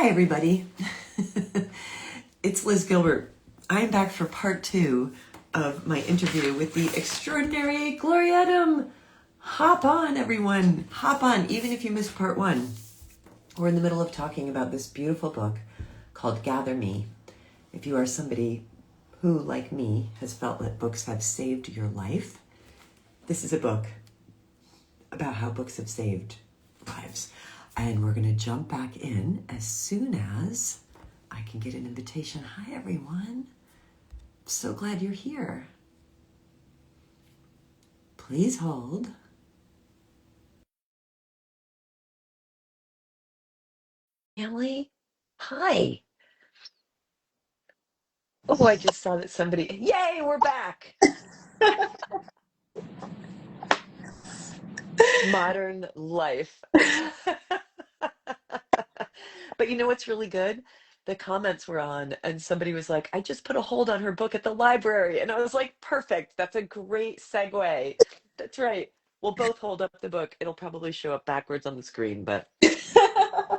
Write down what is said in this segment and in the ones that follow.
Hi, everybody. It's Liz Gilbert. I'm back for part 2 of my interview with the extraordinary Gloria Edim. Hop on, everyone. Hop on, even if you missed part 1. We're in the middle of talking about this beautiful book called Gather Me. If you are somebody who, like me, has felt that books have saved your life, this is a book about how books have saved lives. And we're going to jump back in as soon as I can get an invitation. Hi, everyone. I'm so glad you're here. Please hold. Family, hi. Oh, I just saw that somebody, yay, we're back. Modern life. But you know what's really good? The comments were on, and somebody was like, I just put a hold on her book at the library. And I was like, perfect. That's a great segue. That's right. We'll both hold up the book. It'll probably show up backwards on the screen, but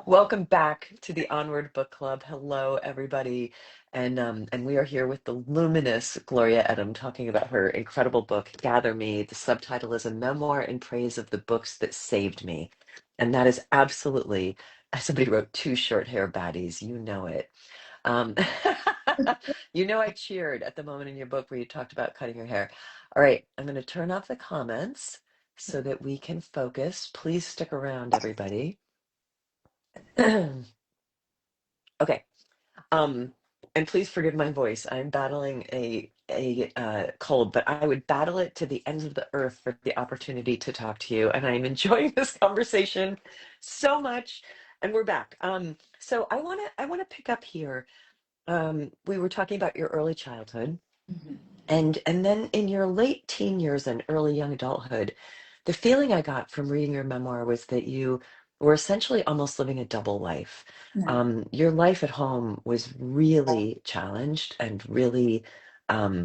welcome back to the Onward Book Club. Hello, everybody. And we are here with the luminous Gloria Edim talking about her incredible book, Gather Me. The subtitle is A Memoir in Praise of the Books That Saved Me. And that is absolutely, as somebody wrote, two short hair baddies. You know it. Um, you know I cheered at the moment in your book where you talked about cutting your hair. All right, I'm going to turn off the comments so that we can focus. Please stick around, everybody. Okay. Um, and please forgive my voice. I'm battling a cold, but I would battle it to the ends of the earth for the opportunity to talk to you. And I'm enjoying this conversation so much. And we're back. So I wanna pick up here. We were talking about your early childhood. Mhm. And then in your late teen years and early young adulthood, the feeling I got from reading your memoir was that you were essentially almost living a double life. Yeah. Your life at home was really challenged and really, a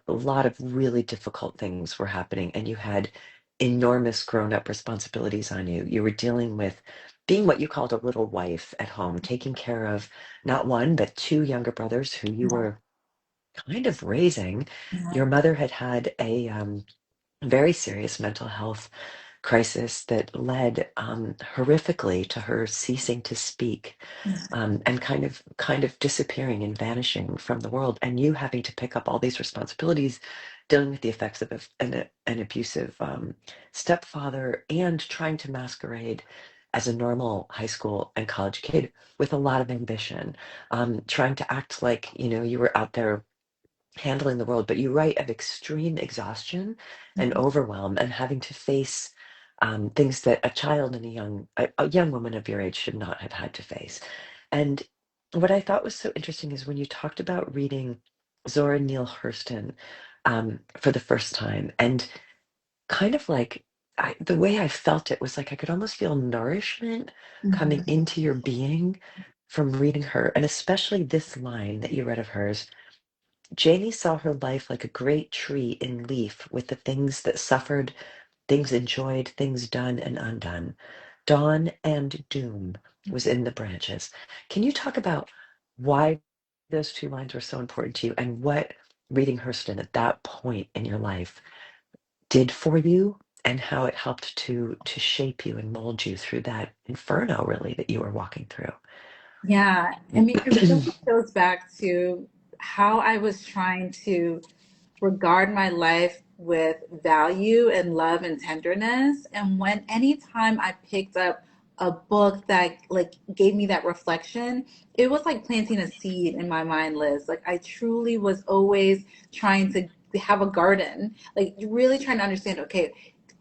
lot of really difficult things were happening, and you had enormous grown-up responsibilities on you. You were dealing with being what you called a little wife at home, taking care of not one, but two younger brothers who you were kind of raising. Yeah. Your mother had had a very serious mental health crisis that led horrifically to her ceasing to speak, and kind of disappearing and vanishing from the world, and you having to pick up all these responsibilities, dealing with the effects of an abusive stepfather, and trying to masquerade as a normal high school and college kid with a lot of ambition, trying to act like you were out there handling the world, but you write of extreme exhaustion and Mhm. overwhelm and having to face things that a child and a young woman of your age should not have had to face. And what I thought was so interesting is when you talked about reading Zora Neale Hurston for the first time, and kind of like the way I felt it was like I could almost feel nourishment coming Mhm. into your being from reading her, and especially this line that you read of hers. Janie saw her life like a great tree in leaf with the things that suffered, things enjoyed, things done and undone. Dawn and doom was in the branches. Can you talk about why those two lines were so important to you and what reading Hurston at that point in your life did for you and how it helped to shape you and mold you through that inferno really that you were walking through? Yeah. I mean, it really goes back to how I was trying to regard my life with value and love and tenderness. And when anytime I picked up a book that like gave me that reflection, it was like planting a seed in my mind, Liz. Like I truly was always trying to have a garden, like really trying to understand, okay,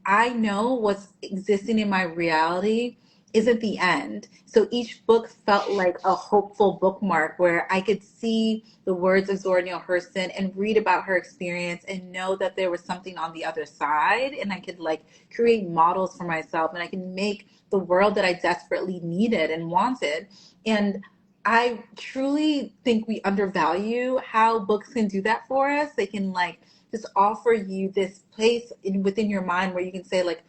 I know what's existing in my reality isn't the end. So each book felt like a hopeful bookmark where I could see the words of Zora Neale Hurston and read about her experience and know that there was something on the other side, and I could like create models for myself and I can make the world that I desperately needed and wanted. And I truly think we undervalue how books can do that for us. They can like just offer you this place within your mind where you can say like,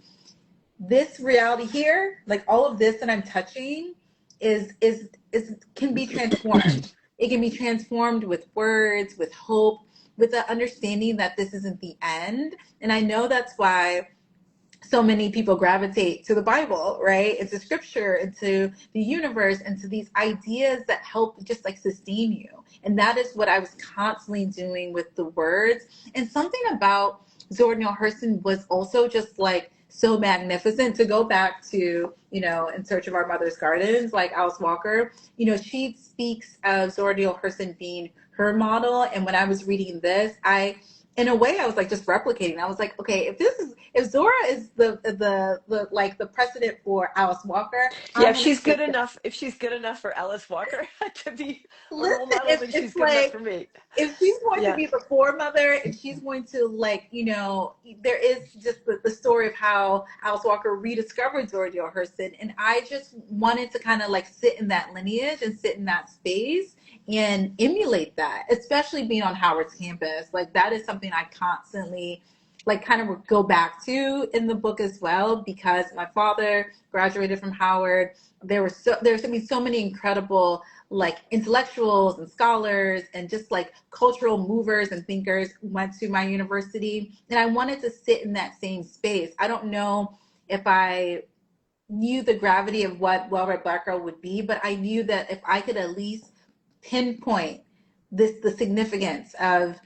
this reality here, like all of this that I'm touching is can be transformed. It can be transformed with words, with hope, with the understanding that this isn't the end. And I know that's why so many people gravitate to the Bible, right? Into scripture, into the universe, into these ideas that help just like sustain you. And that is what I was constantly doing with the words. And something about Zora Neale Hurston was also just like so magnificent. To go back to, you know, In Search of Our Mother's Gardens, like Alice Walker, you know, she speaks of Zora Neale Hurston being her model. And when I was reading this, in a way, I was like just replicating. I was like, okay, if Zora is the like the precedent for Alice Walker, Yeah, I'm if gonna she's good take it. enough, if she's good enough for Alice Walker to be a role Listen, model, if then she's it's good enough like for me. if she's going to Yeah. be the foremother and she's going to like, you know, there is just the story of how Alice Walker rediscovered Zora Neale Hurston, and I just wanted to kind of like sit in that lineage and sit in that space and emulate that, especially being on Howard's campus. Like that is something I constantly like kind of go back to in the book as well, because my father graduated from Howard. There's gonna be so many incredible like intellectuals and scholars and just like cultural movers and thinkers went to my university, and I wanted to sit in that same space. I don't know if I knew the gravity of what Well Read Black Girl would be, but I knew that if I could at least pinpoint the significance of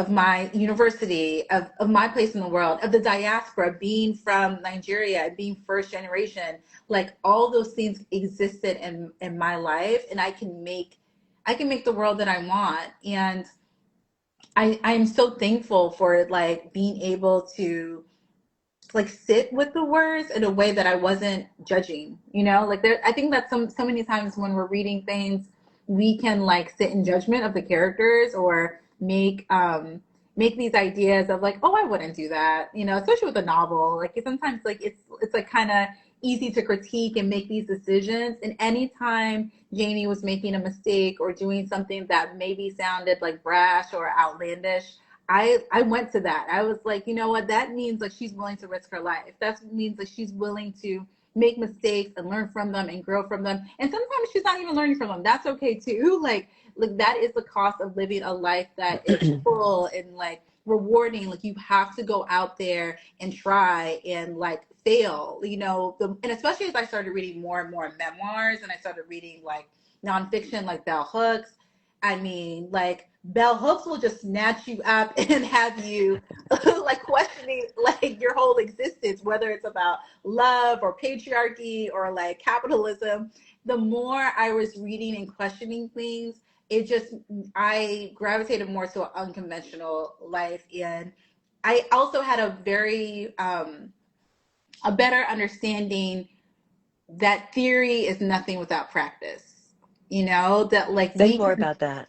my university, of my place in the world, of the diaspora, being from Nigeria, being first generation, like all those things existed in my life, and I can make the world that I want. And I'm so thankful for like being able to like sit with the words in a way that I wasn't judging, you know, like there, I think that so many times when we're reading things, we can like sit in judgment of the characters or make these ideas of like, oh, I wouldn't do that, you know, especially with a novel. Like sometimes like it's like kind of easy to critique and make these decisions. And anytime Janie was making a mistake or doing something that maybe sounded like brash or outlandish, I went to that. I was like, you know what? That means like she's willing to risk her life. That means that she's willing to make mistakes and learn from them and grow from them. And sometimes she's not even learning from them. That's okay too. Like that is the cost of living a life that is full and like rewarding. Like you have to go out there and try and like fail, you know, and especially as I started reading more and more memoirs and I started reading like nonfiction like Bell Hooks. I mean, like Bell Hooks will just snatch you up and have you like questioning like your whole existence, whether it's about love or patriarchy or like capitalism. The more I was reading and questioning things, it just I gravitated more to an unconventional life. And I also had a better understanding that theory is nothing without practice. You know, that like Say we more can about that.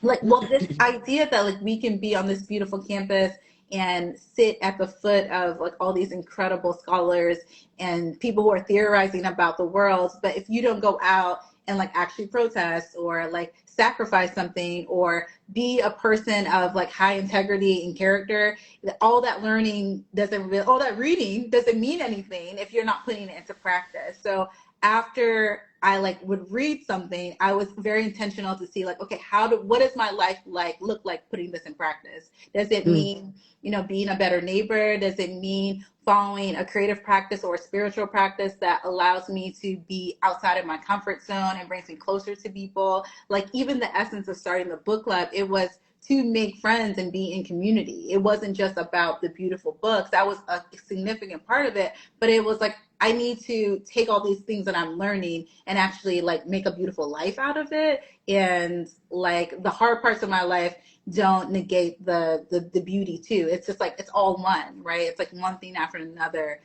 like well this idea that like we can be on this beautiful campus and sit at the foot of like all these incredible scholars and people who are theorizing about the world, but if you don't go out and like actually protest or like sacrifice something or be a person of like high integrity and character, all that learning doesn't really, all that reading doesn't mean anything if you're not putting it into practice. So after I like would read something, I was very intentional to see like, okay, what does my life like look like putting this in practice? Does it Mm. mean, you know, being a better neighbor? Does it mean following a creative practice or a spiritual practice that allows me to be outside of my comfort zone and brings me closer to people? Like even the essence of starting the book club, it was to make friends and be in community. It wasn't just about the beautiful books. That was a significant part of it, but it was like I need to take all these things that I'm learning and actually like make a beautiful life out of it. And like the hard parts of my life don't negate the beauty too. It's just like it's all one, right? It's like one thing after another.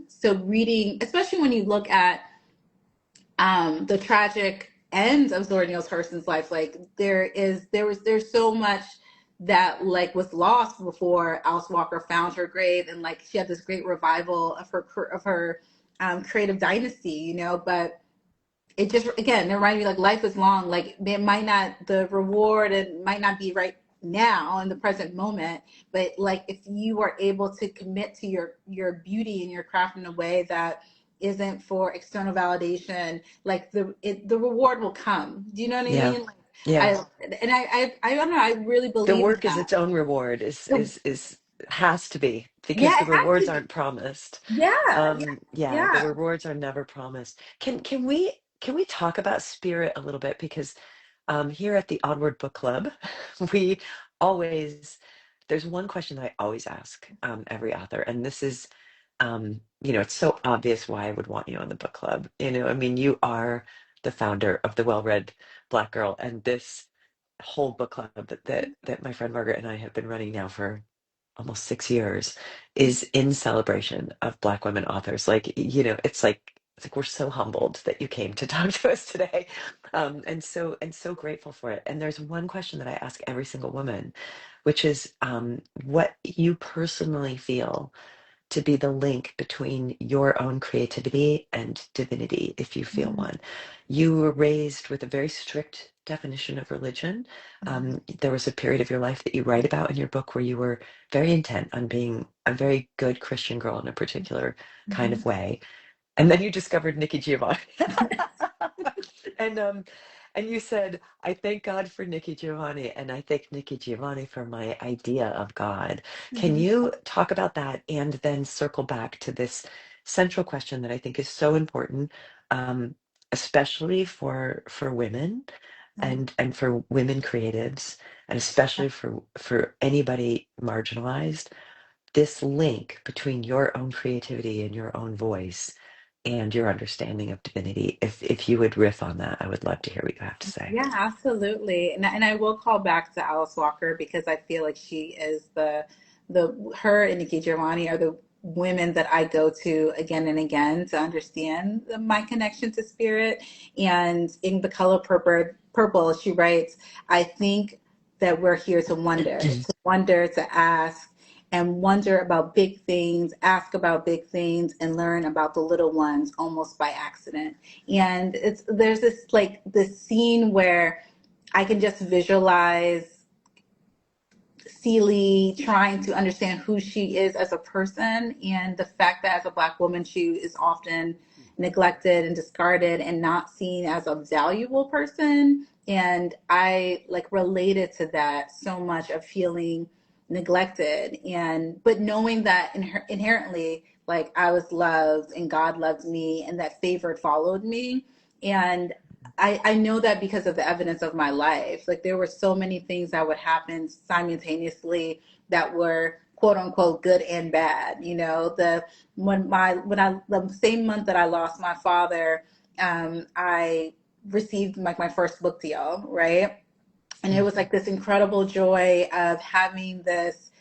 So reading, especially when you look at the tragic end of Zora Neale Hurston's life, like there's so much that like was lost before Alice Walker found her grave, and like she had this great revival of her creative dynasty, you know. But it just again it reminded me like life is long. Like it might not the reward it might not be right now in the present moment, but like if you are able to commit to your beauty and your craft in a way that isn't for external validation, like the reward will come. Do you know what I Yeah. mean? Like Yeah. I don't know, I really The believe in work is that. its own reward The, is has to be, yeah, because the it has rewards to be. aren't promised. Yeah, Yeah, the yeah, rewards are never promised. Can we talk about spirit a little bit? Because here at the Onward Book Club, we always there's one question that I always ask every author, and this is, you know, it's so obvious why I would want you on the book club. You know, I mean, you are the founder of the Well-Read Black Girl, and this whole book club that my friend Margaret and I have been running now for almost 6 years is in celebration of Black women authors. Like, you know, it's like we're so humbled that you came to talk to us today, and so grateful for it. And there's one question that I ask every single woman, which is what you personally feel to be the link between your own creativity and divinity, if you feel mhm, one. You were raised with a very strict definition of religion. mhm, There was a period of your life that you write about in your book where you were very intent on being a very good Christian girl in a particular kind mhm. of way. And then you discovered Nikki Giovanni. and and you said, I thank God for Nikki Giovanni, and I thank Nikki Giovanni for my idea of God. Can Mhm. you talk about that and then circle back to this central question that I think is so important, um, especially for women and for women creatives, and especially for anybody marginalized, this link between your own creativity and your own voice and your understanding of divinity. If you would riff on that, I would love to hear what you have to say. Yeah, absolutely. And I will call back to Alice Walker because I feel like she is her and Nikki Giovanni are the women that I go to again and again to understand my connection to spirit. And in The Color Purple, she writes, I think that we're here to wonder, to ask, and wonder about big things, ask about big things, and learn about the little ones almost by accident. And there's this scene where I can just visualize Celie trying to understand who she is as a person, and the fact that as a Black woman she is often neglected and discarded and not seen as a valuable person. And I like related to that so much, of feeling neglected, and but knowing that inherently, like, I was loved and God loved me and that favor followed me. And I know that because of the evidence of my life. Like, there were so many things that would happen simultaneously that were quote unquote good and bad. You know, the same month that I lost my father, I received like my first book deal, right? And it was like this incredible joy of having this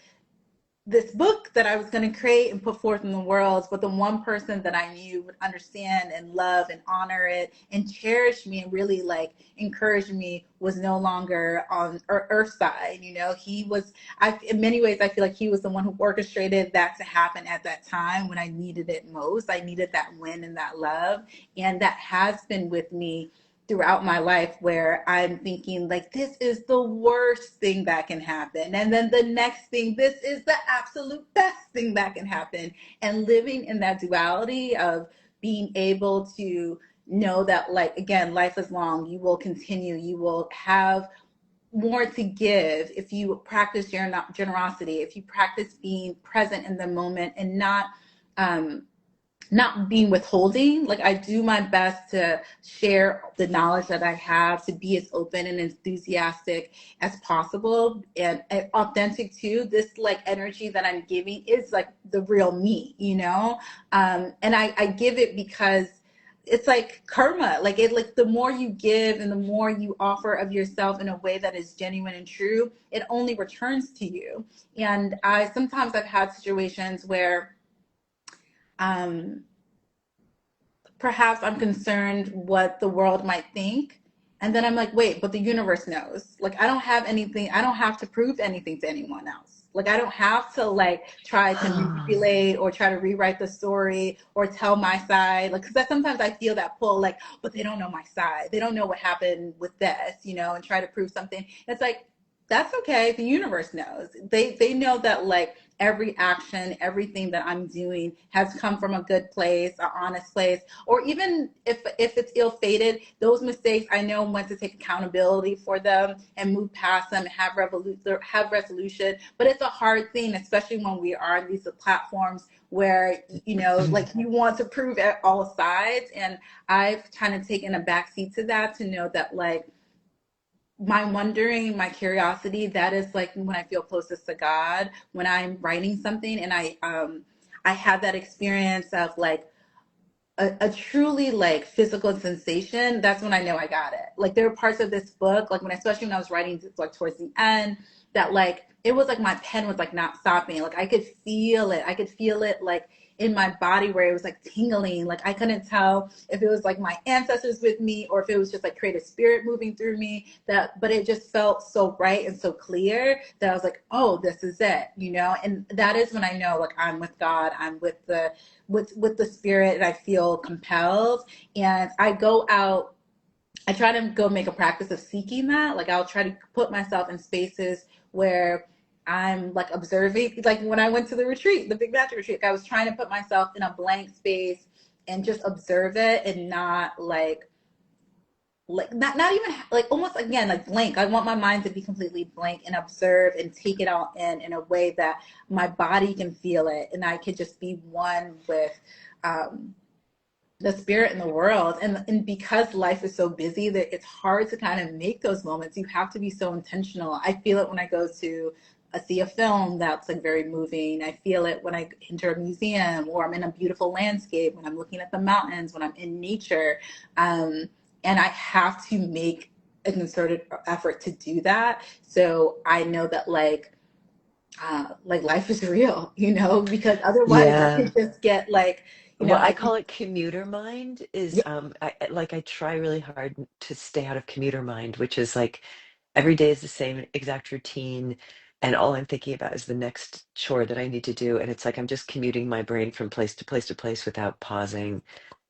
book that I was going to create and put forth in the world, but the one person that I knew would understand and love and honor it and cherish me and really like encourage me was no longer on Earth side. You know, in many ways, I feel like he was the one who orchestrated that to happen at that time when I needed it most. I needed that win and that love. And that has been with me throughout my life, where I'm thinking like, this is the worst thing that can happen, and then the next thing, this is the absolute best thing that can happen. And living in that duality of being able to know that, like, again, life is long, you will continue, you will have more to give if you practice generosity, if you practice being present in the moment and um not being withholding. Like, I do my best to share the knowledge that I have, to be as open and enthusiastic as possible, and authentic too. This like energy that I'm giving is like the real me, you know? And I give it because it's like karma. Like the more you give and the more you offer of yourself in a way that is genuine and true, it only returns to you. And I've had situations where um perhaps I'm concerned what the world might think. And then I'm like, wait, but the universe knows. Like, I don't have anything, I don't have to prove anything to anyone else. Like, I don't have to like try to manipulate or try to rewrite the story or tell my side. Like, because sometimes I feel that pull, like, but they don't know my side. They don't know what happened with this, you know, and try to prove something. It's like, That's okay. The universe knows. They know that like every action, everything that I'm doing has come from a good place, an honest place. Or even if it's ill-fated, those mistakes I know when to take accountability for them and move past them and have resolution. But it's a hard thing, especially when we are on these platforms where like you want to prove at all sides. And I've kind of taken a backseat to that to know that like my wondering, my curiosity, that is like when I feel closest to God, when I'm writing something and I have that experience of like a truly like physical sensation. That's when I know I got it. Like there were parts of this book, like especially when I was writing like towards the end, that like it was like my pen was like not stopping. Like I could feel it. I could feel it like in my body where it was like tingling. Like I couldn't tell if it was like my ancestors with me or if it was just like creative spirit moving through me. But it just felt so right and so clear that I was like, oh, this is it. And that is when I know like I'm with God. I'm with the spirit, and I feel compelled. And I go out, I try to go make a practice of seeking that. Like I'll try to put myself in spaces where I'm like observing. Like when I went to the retreat, the Big Magic Retreat, I was trying to put myself in a blank space and just observe it and not like not even like almost again like blank. I want my mind to be completely blank and observe and take it all in a way that my body can feel it and I could just be one with um the spirit in the world. And because life is so busy that it's hard to kind of make those moments. You have to be so intentional. I feel it when I go to see a film that's like very moving. I feel it when I enter a museum or I'm in a beautiful landscape, when I'm looking at the mountains, when I'm in nature. And I have to make a concerted effort to do that. So I know that like life is real, because otherwise I Yeah. could just get like, Well, I I call it commuter mind is I try really hard to stay out of commuter mind, which is like every day is the same exact routine and all I'm thinking about is the next chore that I need to do. And it's like I'm just commuting my brain from place to place to place without pausing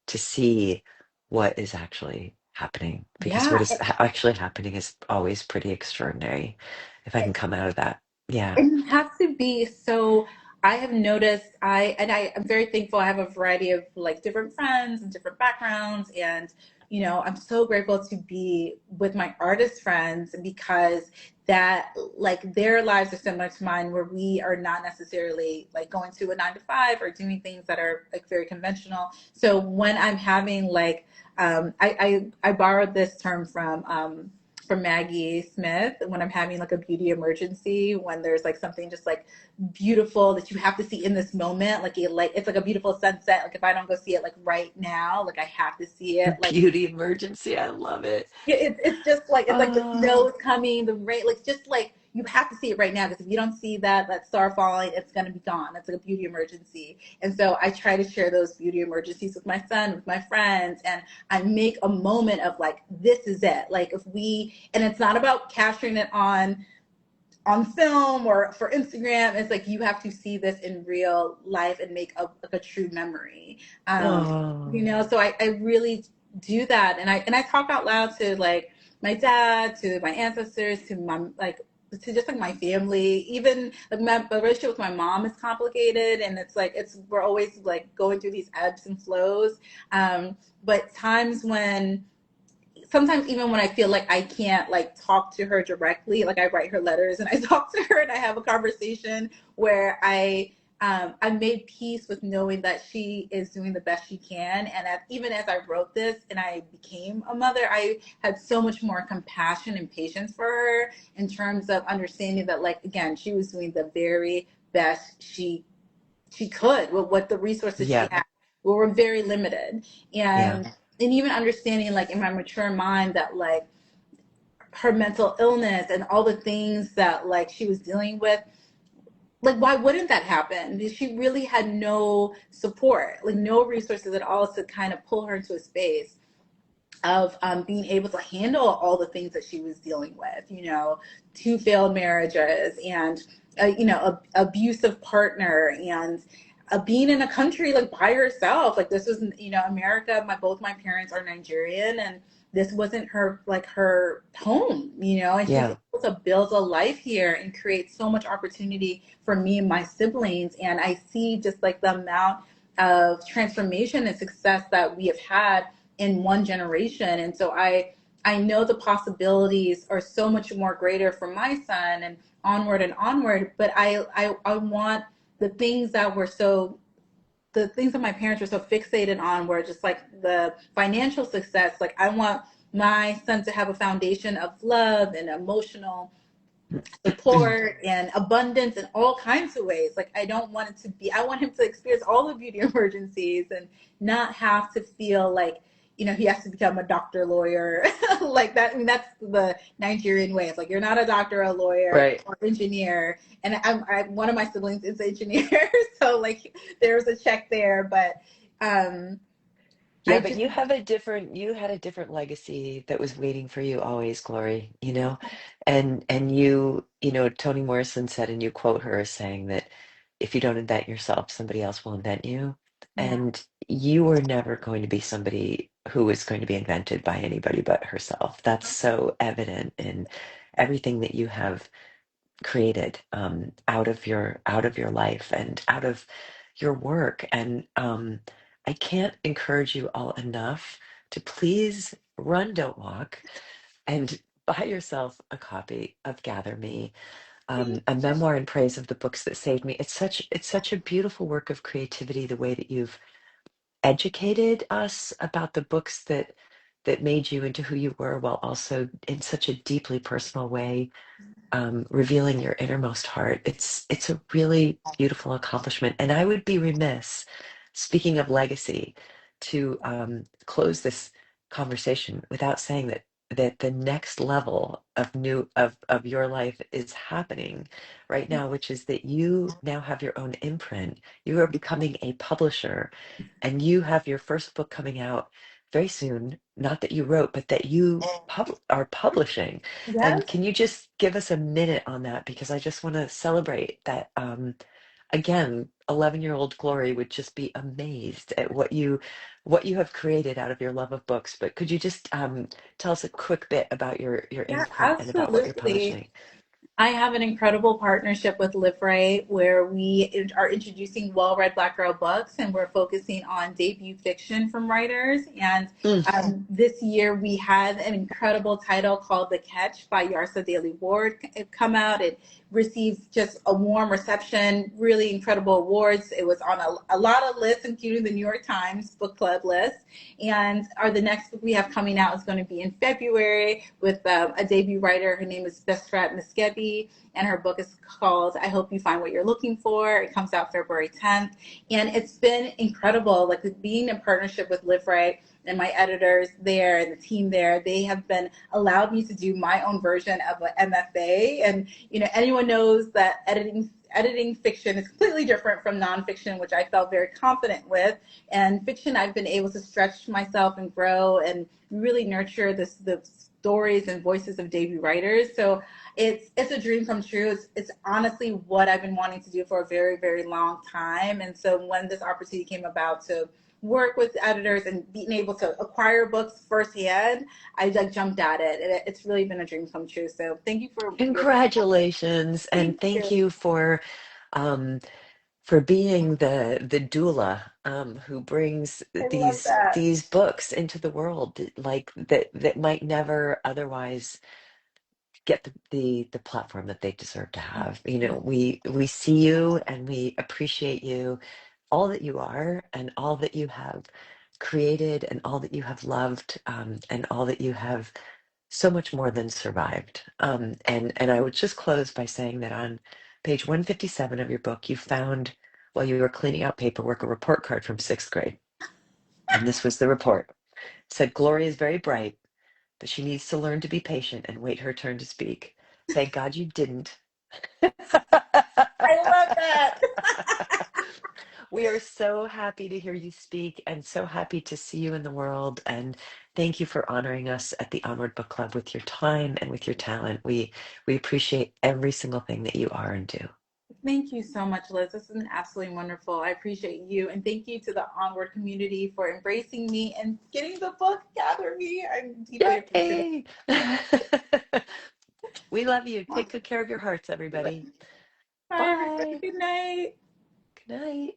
to see what is actually happening. Because what yeah. is actually happening is always pretty extraordinary if I can come out of that. Yeah. And you have to be so. I have noticed. I am very thankful. I have a variety of like different friends and different backgrounds, and I'm so grateful to be with my artist friends because that like their lives are similar to mine, where we are not necessarily like going to a 9 to 5 or doing things that are like very conventional. So when I'm having like, I borrowed this term from Maggie Smith when I'm having like a beauty emergency, when there's like something just like beautiful that you have to see in this moment. Like it's like a beautiful sunset. Like if I don't go see it like right now, like I have to see it. Like Beauty emergency. I love it. it's just like it's like the snow Oh, is coming, the rain, like just like you have to see it right now because if you don't see that star falling, it's gonna be gone. It's like a beauty emergency. And so I try to share those beauty emergencies with my son, with my friends, and I make a moment of like this is it. Like if we and it's not about capturing it on film or for Instagram. It's like you have to see this in real life and make like a true memory. oh, So I really do that, and I talk out loud to like my dad, to my ancestors, to my like to just like my family. Even like my relationship with my mom is complicated, and it's like we're always like going through these ebbs and flows. But times when sometimes even when I feel like I can't like talk to her directly, like I write her letters and I talk to her and I have a conversation where I made peace with knowing that she is doing the best she can. And even as I wrote this and I became a mother, I had so much more compassion and patience for her in terms of understanding that, like, again, she was doing the very best she could with what the resources she yeah, had were very limited. yeah, And even understanding like in my mature mind that like her mental illness and all the things that like she was dealing with, like why wouldn't that happen? Because she really had no support, like no resources at all to kind of pull her into a space of being able to handle all the things that she was dealing with, 2 failed marriages and, a abusive partner and being in a country like by herself. Like this was, America, both my parents are Nigerian and this wasn't her like her home, you know, and she's Yeah. able to build a life here and create so much opportunity for me and my siblings. And I see just like the amount of transformation and success that we have had in one generation. And so I know the possibilities are so much more greater for my son and onward. But I want the things that were so the things that my parents were so fixated on were just like the financial success. Like I want my son to have a foundation of love and emotional support and abundance in all kinds of ways. Like I don't want it to be, I want him to experience all the beauty emergencies and not have to feel like, you know, he has to become a doctor, lawyer, like that. I mean, that's the Nigerian way. It's like you're not a doctor, a lawyer, Right. or engineer. And one of my siblings is an engineer, so like there's a check there. But um, Yeah, I but just you had a different legacy that was waiting for you always, Glory, you know? And you know, Toni Morrison said, and you quote her as saying that if you don't invent yourself, somebody else will invent you. yeah. And you were never going to be somebody who was going to be invented by anybody but herself. That's so evident in everything that you have created out of your life and out of your work. And I can't encourage you all enough to please run, don't walk, and buy yourself a copy of Gather Me, a memoir in praise of the books that saved me. It's such a beautiful work of creativity, the way that you've educated us about the books that made you into who you were, while also in such a deeply personal way revealing your innermost heart. It's a really beautiful accomplishment, and I would be remiss, speaking of legacy, to close this conversation without saying that the next level of of your life is happening right now, which is that you now have your own imprint. You are becoming a publisher, and you have your first book coming out very soon. Not that you wrote, but that you are publishing. And Yes. can you just give us a minute on that? Because I just want to celebrate that. Again, 11-year-old Glory would just be amazed at what you have created out of your love of books. But could you just tell us a quick bit about your Yeah, imprint and about what you're absolutely. publishing? I have an incredible partnership with Live Right where we are introducing well read Black girl books and we're focusing on debut fiction from writers. And Mm, this year we had an incredible title called The Catch by Yarsa Daly Ward come out. It received just a warm reception, really incredible awards. It was on a lot of lists, including the New York Times book club list. And the next book we have coming out is going to be in February with a debut writer. Her name is Besrat Meskebi, and her book is called I Hope You Find What You're Looking For. It comes out February 10th. And it's been incredible, like being in partnership with Live Right and my editors there and the team there. They have been allowed me to do my own version of an MFA. And, you know, anyone knows that editing fiction is completely different from nonfiction, which I felt very confident with. And fiction, I've been able to stretch myself and grow and really nurture the stories and voices of debut writers. So it's a dream come true. It's honestly what I've been wanting to do for a very, very long time. And so when this opportunity came about to work with editors and being able to acquire books firsthand, I like jumped at it. And it's really been a dream come true. So thank you for your congratulations, and thank thank you. you um, for being the doula who brings I love that. these books into the world, like that might never otherwise get the platform that they deserve to have. You know, we see you and we appreciate you, all that you are and all that you have created and all that you have loved, and all that you have so much more than survived. And I would just close by saying that on page 157 of your book, you found, while you were cleaning out paperwork, a report card from sixth grade. And this was the report. It said, Gloria is very bright, but she needs to learn to be patient and wait her turn to speak. Thank God you didn't. I love that. We are so happy to hear you speak and so happy to see you in the world. And thank you for honoring us at the Onward Book Club with your time and with your talent. We appreciate every single thing that you are and do. Thank you so much, Liz. This has been absolutely wonderful. I appreciate you. And thank you to the Onward community for embracing me and getting the book Gather Me. I'm deeply appreciative. Yay! We love you. Take good care of your hearts, everybody. Bye, everybody. Bye. Good night. Good night.